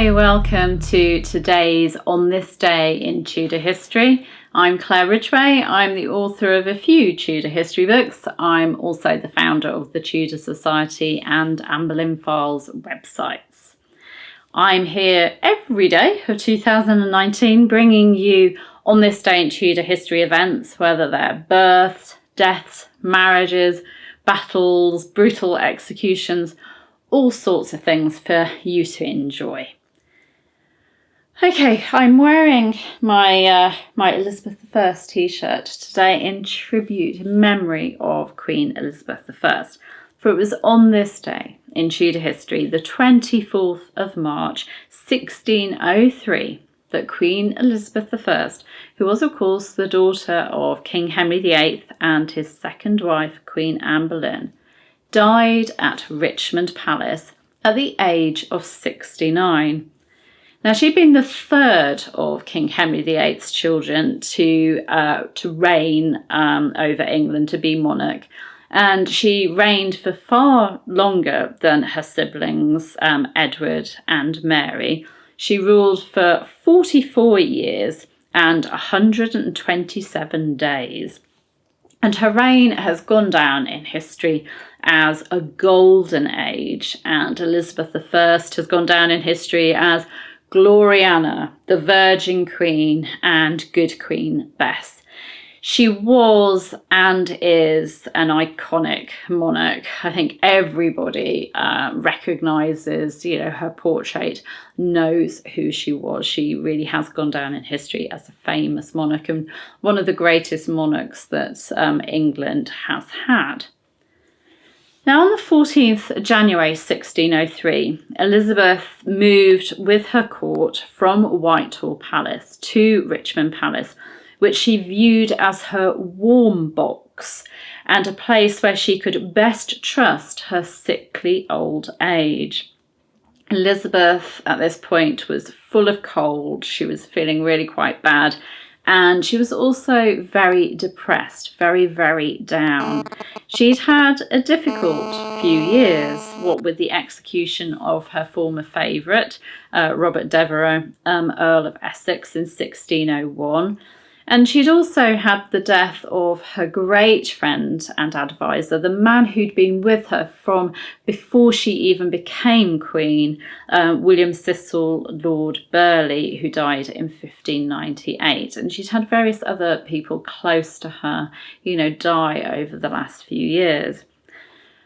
Hi, welcome to today's On This Day in Tudor History. I'm Claire Ridgway. I'm the author of a few Tudor history books. I'm also the founder of the Tudor Society and Anne Boleyn Files websites. I'm here every day of 2019 bringing you On This Day in Tudor history events, whether they're births, deaths, marriages, battles, brutal executions, all sorts of things for you to enjoy. Okay, I'm wearing my Elizabeth I t-shirt today in tribute in memory of Queen Elizabeth I. For it was on this day in Tudor history, the 24th of March, 1603, that Queen Elizabeth I, who was of course the daughter of King Henry VIII and his second wife, Queen Anne Boleyn, died at Richmond Palace at the age of 69. Now, she'd been the third of King Henry VIII's children to reign over England, to be monarch, and she reigned for far longer than her siblings, Edward and Mary. She ruled for 44 years and 127 days. And her reign has gone down in history as a golden age, and Elizabeth I has gone down in history as Gloriana, the Virgin Queen, and Good Queen Bess. She was and is an iconic monarch. I think everybody recognises, her portrait, knows who she was. She really has gone down in history as a famous monarch and one of the greatest monarchs that England has had. Now, on the 14th January 1603, Elizabeth moved with her court from Whitehall Palace to Richmond Palace, which she viewed as her warm box and a place where she could best trust her sickly old age. Elizabeth, at this point, was full of cold. She was feeling really quite bad. And she was also very depressed, very, very down. She'd had a difficult few years, what with the execution of her former favourite, Robert Devereux, Earl of Essex, in 1601. And she'd also had the death of her great friend and advisor, the man who'd been with her from before she even became queen, William Cecil Lord Burleigh, who died in 1598. And she'd had various other people close to her, die over the last few years.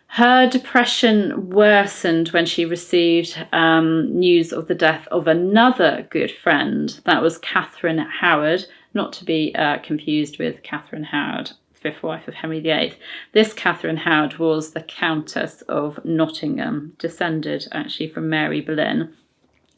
Her depression worsened when she received news of the death of another good friend. That was Catherine Howard, not to be confused with Catherine Howard, fifth wife of Henry VIII. This Catherine Howard was the Countess of Nottingham, descended actually from Mary Boleyn.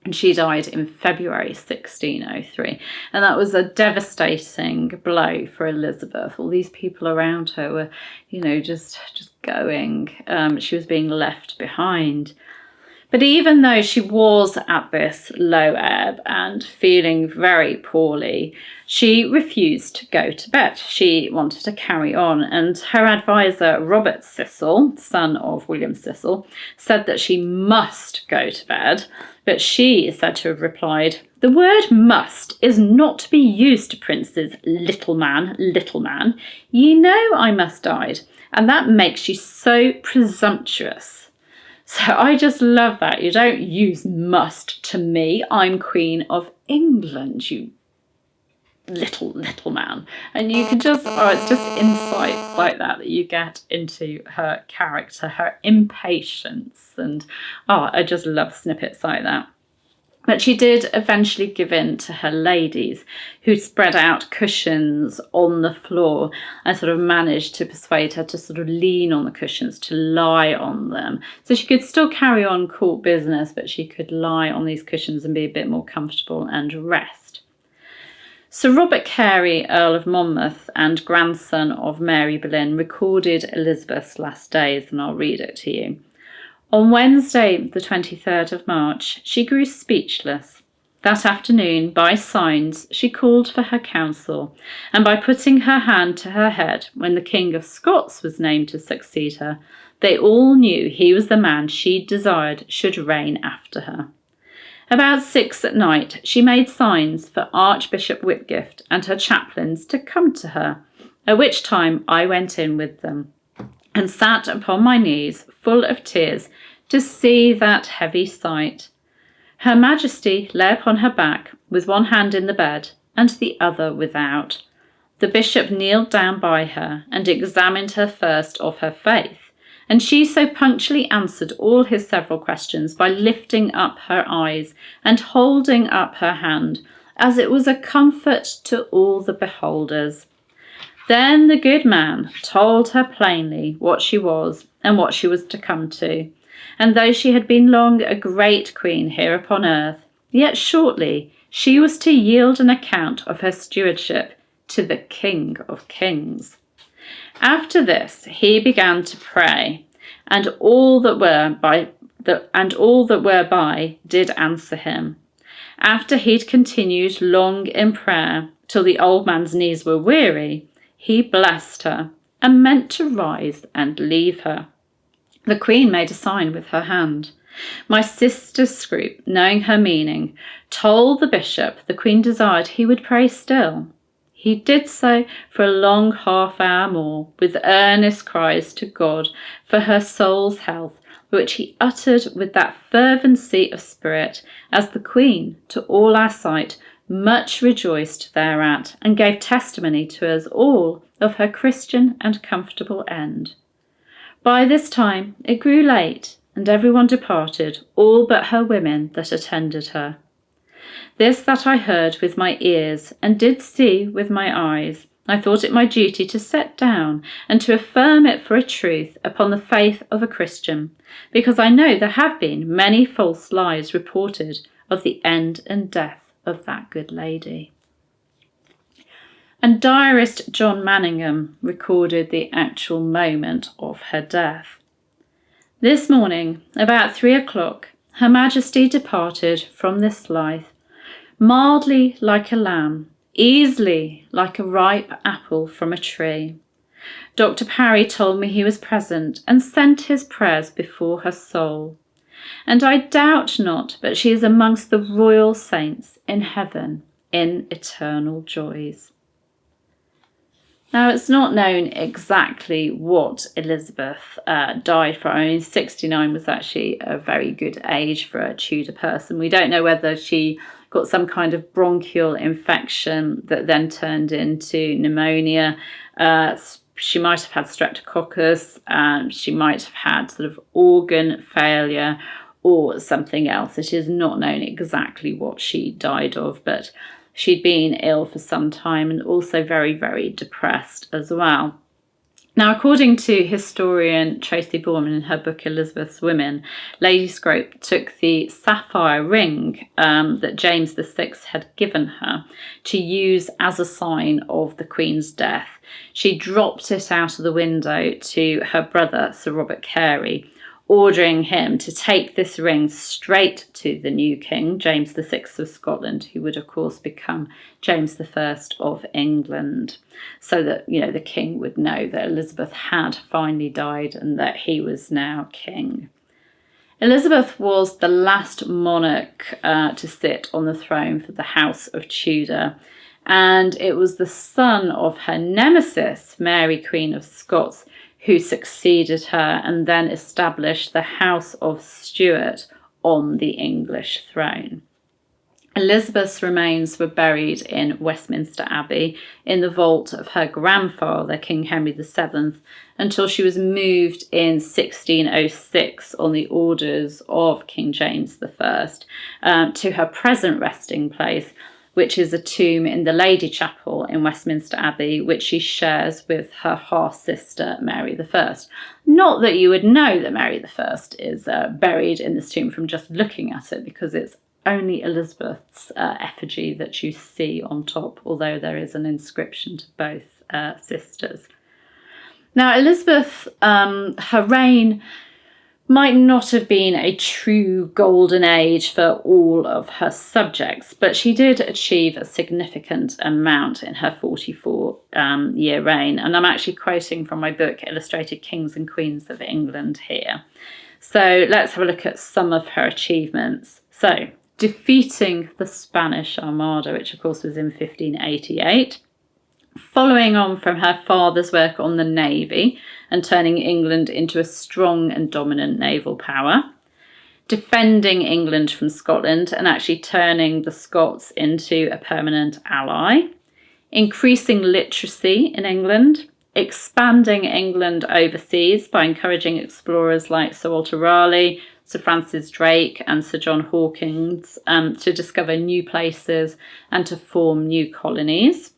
And she died in February 1603. And that was a devastating blow for Elizabeth. All these people around her were, just going. She was being left behind. But even though she was at this low ebb and feeling very poorly, she refused to go to bed. She wanted to carry on. And her advisor, Robert Cecil, son of William Cecil, said that she must go to bed. But she is said to have replied, "The word must is not to be used to princes, little man, little man. Ye know I must die, and that makes you so presumptuous." So I just love that. You don't use must to me. I'm Queen of England, you little man. And you can just, it's just insights like that you get into her character, her impatience. And I just love snippets like that. But she did eventually give in to her ladies, who spread out cushions on the floor and sort of managed to persuade her to sort of lean on the cushions, to lie on them. So she could still carry on court business, but she could lie on these cushions and be a bit more comfortable and rest. Sir Robert Carey, Earl of Monmouth and grandson of Mary Boleyn, recorded Elizabeth's last days, and I'll read it to you. On Wednesday, the 23rd of March, she grew speechless. That afternoon, by signs, she called for her council, and by putting her hand to her head when the King of Scots was named to succeed her, they all knew he was the man she desired should reign after her. About 6 at night, she made signs for Archbishop Whitgift and her chaplains to come to her, at which time I went in with them, and sat upon my knees, full of tears, to see that heavy sight. Her Majesty lay upon her back, with one hand in the bed, and the other without. The bishop kneeled down by her, and examined her first of her faith, and she so punctually answered all his several questions by lifting up her eyes and holding up her hand, as it was a comfort to all the beholders. Then the good man told her plainly what she was and what she was to come to, and though she had been long a great queen here upon earth, yet shortly she was to yield an account of her stewardship to the King of Kings. After this he began to pray, and all that were by did answer him. After he'd continued long in prayer till the old man's knees were weary, he blessed her and meant to rise and leave her. The Queen made a sign with her hand. My sister Scroop, knowing her meaning, told the bishop the Queen desired he would pray still. He did so for a long half-hour more, with earnest cries to God for her soul's health, which he uttered with that fervency of spirit, as the Queen, to all our sight, much rejoiced thereat, and gave testimony to us all of her Christian and comfortable end. By this time it grew late, and everyone departed, all but her women that attended her. This that I heard with my ears, and did see with my eyes, I thought it my duty to set down, and to affirm it for a truth upon the faith of a Christian, because I know there have been many false lies reported of the end and death of that good lady. And diarist John Manningham recorded the actual moment of her death. This morning, about 3 o'clock, Her Majesty departed from this life, mildly like a lamb, easily like a ripe apple from a tree. Dr. Parry told me he was present and sent his prayers before her soul. And I doubt not but she is amongst the royal saints in heaven in eternal joys. Now, it's not known exactly what Elizabeth died for. I mean, 69 was actually a very good age for a Tudor person. We don't know whether she got some kind of bronchial infection that then turned into pneumonia. She might have had streptococcus. She might have had sort of organ failure or something else. It is not known exactly what she died of, but she'd been ill for some time and also very, very depressed as well. Now, according to historian Tracy Borman in her book Elizabeth's Women, Lady Scrope took the sapphire ring that James VI had given her to use as a sign of the Queen's death. She dropped it out of the window to her brother, Sir Robert Carey, ordering him to take this ring straight to the new king, James VI of Scotland, who would of course become James I of England, so that, you know, the king would know that Elizabeth had finally died and that he was now king. Elizabeth was the last monarch to sit on the throne for the House of Tudor, and it was the son of her nemesis, Mary, Queen of Scots, who succeeded her and then established the House of Stuart on the English throne. Elizabeth's remains were buried in Westminster Abbey in the vault of her grandfather, King Henry VII, until she was moved in 1606 on the orders of King James I to her present resting place, which is a tomb in the Lady Chapel in Westminster Abbey, which she shares with her half-sister Mary I. Not that you would know that Mary I is buried in this tomb from just looking at it, because it's only Elizabeth's effigy that you see on top, although there is an inscription to both sisters. Now, Elizabeth, her reign might not have been a true golden age for all of her subjects, but she did achieve a significant amount in her 44-year reign. And I'm actually quoting from my book, Illustrated Kings and Queens of England here. So let's have a look at some of her achievements. So, defeating the Spanish Armada, which of course was in 1588, following on from her father's work on the navy and turning England into a strong and dominant naval power, defending England from Scotland and actually turning the Scots into a permanent ally, increasing literacy in England, expanding England overseas by encouraging explorers like Sir Walter Raleigh, Sir Francis Drake and Sir John Hawkins to discover new places and to form new colonies,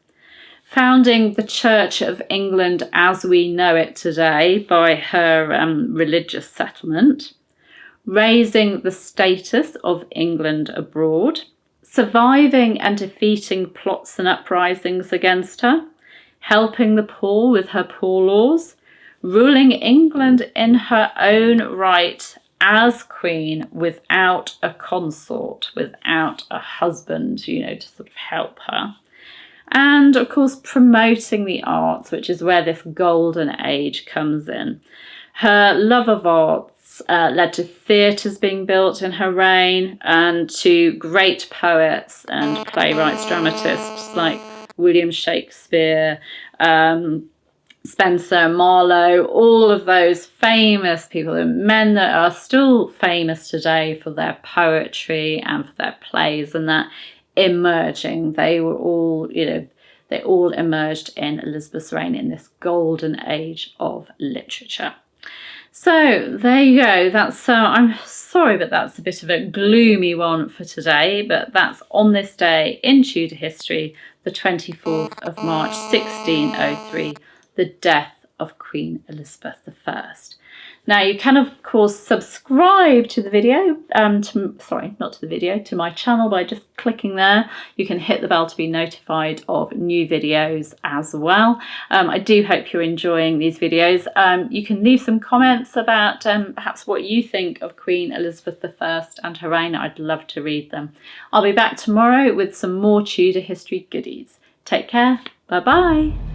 founding the Church of England as we know it today by her religious settlement, raising the status of England abroad, surviving and defeating plots and uprisings against her, helping the poor with her poor laws, ruling England in her own right as queen without a consort, without a husband, to sort of help her. And of course, promoting the arts, which is where this golden age comes in. Her love of arts led to theatres being built in her reign and to great poets and playwrights, dramatists like William Shakespeare, Spencer, Marlowe, all of those famous people, the men that are still famous today for their poetry and for their plays and that emerging. They were all, they all emerged in Elizabeth's reign in this golden age of literature. So there you go. That's I'm sorry, but that's a bit of a gloomy one for today. But that's on this day in Tudor history, the 24th of March, 1603, the death of Queen Elizabeth I. Now you can of course subscribe to the video, to my channel by just clicking there. You can hit the bell to be notified of new videos as well. I do hope you're enjoying these videos. You can leave some comments about perhaps what you think of Queen Elizabeth I and her reign. I'd love to read them. I'll be back tomorrow with some more Tudor history goodies. Take care. Bye bye.